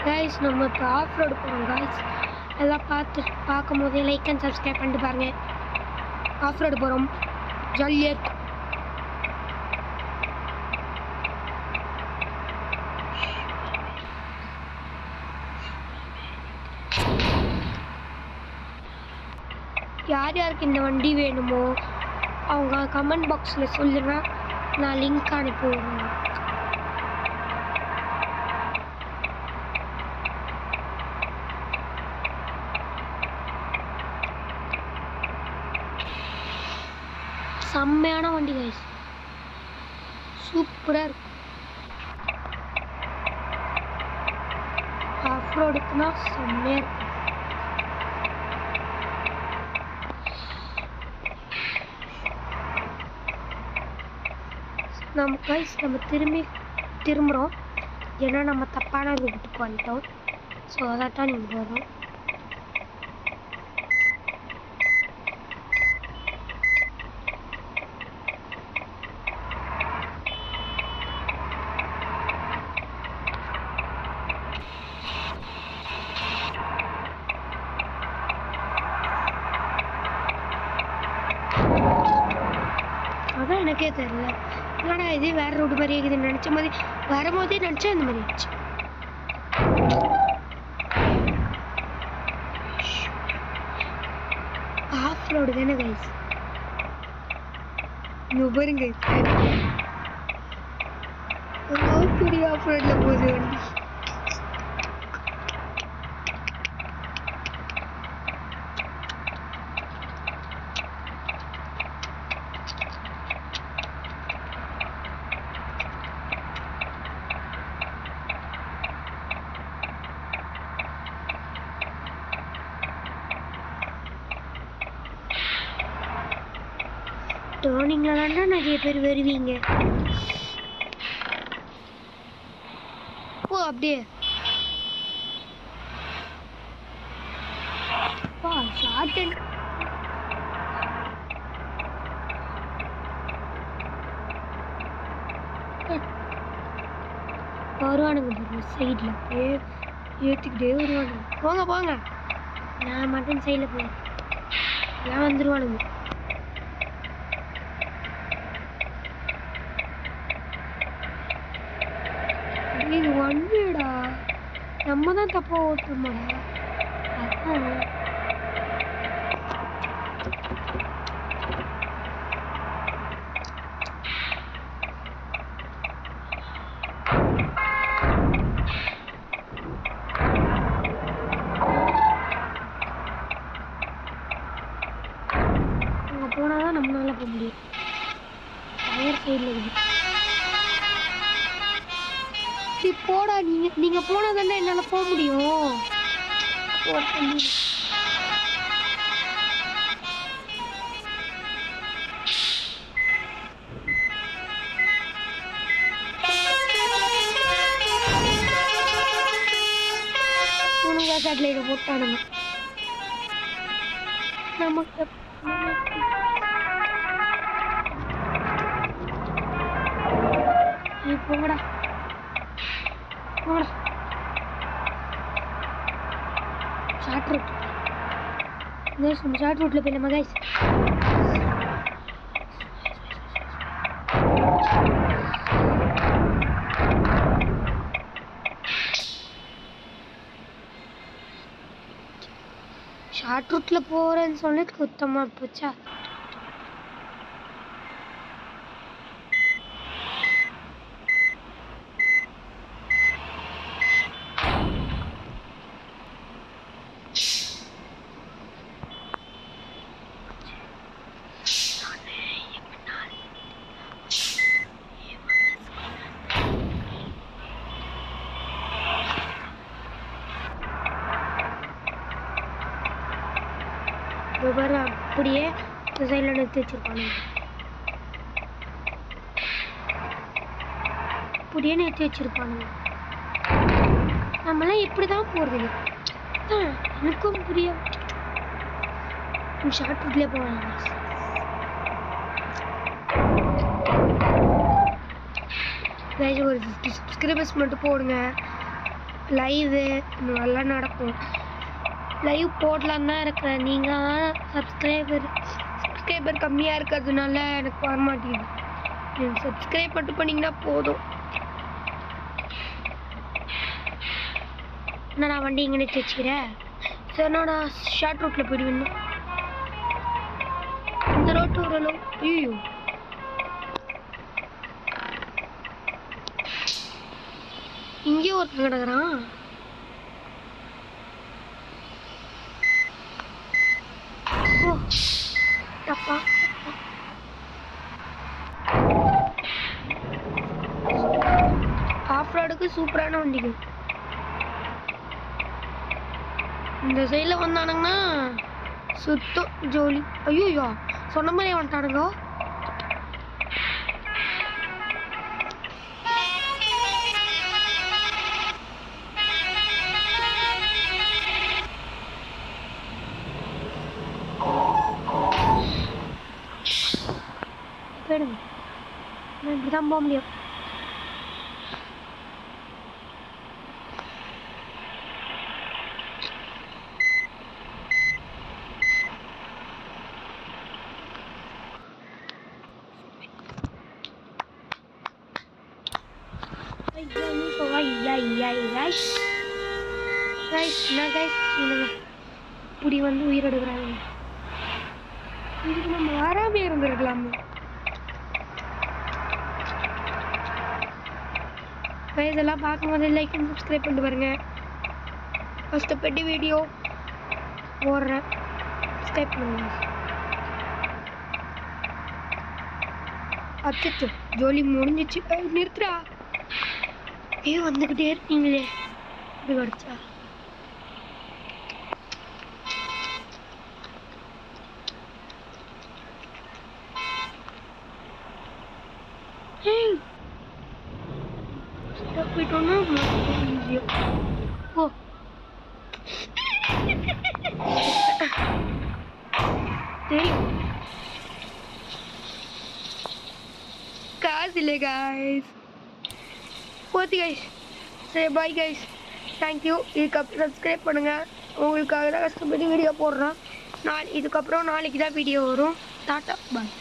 Guys நம்ம இப்போ off road போகிறோம் கைஸ். எல்லாம் பார்க்கும் போதே லைக் அண்ட் சப்ஸ்கிரைப் பண்ணிட்டு பாருங்க. ஆஃப் ரோடு போகிறோம், ஜாலியாக இருக்கும். யார் யாருக்கு இந்த வண்டி வேணுமோ அவங்க கமெண்ட் பாக்ஸில் சொல்லுங்க, நான் லிங்க் அனுப்பி விடுறேன். செம்மையான வண்டி கைஸ், சூப்பராக இருக்கும். ஆஃப் ரோடுக்குன்னா செம்மையாக இருக்கும். நம்ம திரும்புகிறோம், ஏன்னா நம்ம தப்பான ரூட்டுக்கு வந்துட்டோம். ஸோ அதான் நீங்கள் போகிறோம். அதான் எனக்கே தெரியல, என்னடா இது வேறு ரூட்டு மாதிரி இருக்குதுன்னு நினச்ச மாதிரி வரும்போதே நினச்சா இந்த மாதிரி ஆச்சு. ஆஃப் ரோடு தானே கைஸ், பாருங்க பெரிய ஆஃப் ரோடில் போகுது வண்டி. டேர்னிங்கில் தாண்டா நிறைய பேர் வருவீங்க. ஓ அப்படியே ஷார்ட் வருவானுங்க சைடில் ஏற்றிக்கிட்டே வருவானுங்க. போங்க போங்க, நான் மட்டும் சைடில் போய் எல்லாம் வந்துடுவானுங்க. இது வண்டிடா, நம்ம தான் தப்பா ஓட்டுறோமாடா. அதான் அங்கே போனாதான் நம்மளால போக முடியும். டயர் சைடில் இருக்குது. போடா, நீங்க போனா தானே என்னால போக முடியும். சாட்டிலைட் போட்டானுங்க நமக்கு. போங்கடா ஷார்ட் ரூட் கைஸ், நம்ம ஷார்ட் ரூட்டில் போயிடலாமா கைஸ்? ஷார்ட் ரூட்டில் போகிறேன்னு சொன்னது சுத்தமாக போச்சா? அப்படியே இந்த சைடில் நிறுத்தி வச்சிருப்பானுங்க. அப்படியே நிறுத்தி வச்சிருப்பானுங்க. நம்மளாம் எப்படி தான் போகிறது எனக்கும் புரிய. ஷார்ட் ரூட்லேயே போவாங்க. கைஸ் ஒரு 50 சப்ஸ்கிரைபர்ஸ் மட்டும் போடுங்க. லைவு இந்த மாதிரிலாம் நடக்கும். லைவ் போடலான்னு தான் இருக்கிறேன். நீங்கள் சப்ஸ்கிரைபர் கம்மியாக இருக்கிறதுனால எனக்கு வர மாட்டேங்குது. நீங்கள் சப்ஸ்கிரைப் மட்டும் பண்ணிங்கன்னா போதும். நான் வண்டி எங்கே நிறுத்தி வச்சுக்கிறேன். சரி நான் ஷார்ட் ரூட்டில் போயிடுவேன். இந்த ரோட்டு ஓரளவு ஐயோ இங்கே ஒருத்தர் கிடக்குறான். ஓ அப்பா ஆஃப் ரோடுக்கு சூப்பரான வண்டிங்க. இந்த சைடில் வந்தானுங்கன்னா சுத்தம் ஜோலி. ஐயோ சொன்ன மாதிரி வந்துட்டானுங்க. போயிடுங்க, நான் இப்படி தான் போக முடியும். இப்படி வந்து உயிரெடுக்கிறாங்க. இதுக்கு நம்ம வராமே இருந்திருக்கலாமே. இதெல்லாம் பார்க்கும்போது லைக் அண்ட் சப்ஸ்கிரைப் பண்ணிட்டு பாருங்க. கஷ்டப்பட்டு வீடியோ போடுறேன், சப்ஸ்கிரைப் பண்ணுங்க. அச்சோ ஜோலி முடிஞ்சிச்சு. நிறுத்துறா. வந்துக்கிட்டே இருக்கீங்களே இது கிடச்சா. போயிட்டோம்னா ஓ காசு இல்லை கைஸ். போத்தி கைஸ். சரி பாய் கைஸ், தேங்க்யூ. இதுக்கப்புறம் சப்ஸ்கிரைப் பண்ணுங்கள். உங்களுக்காக தான் கஷ்டப்பட்டு வீடியோ போடுறேன். இதுக்கப்புறம் நாளைக்கு தான் வீடியோ வரும். டாட்டா பாய்.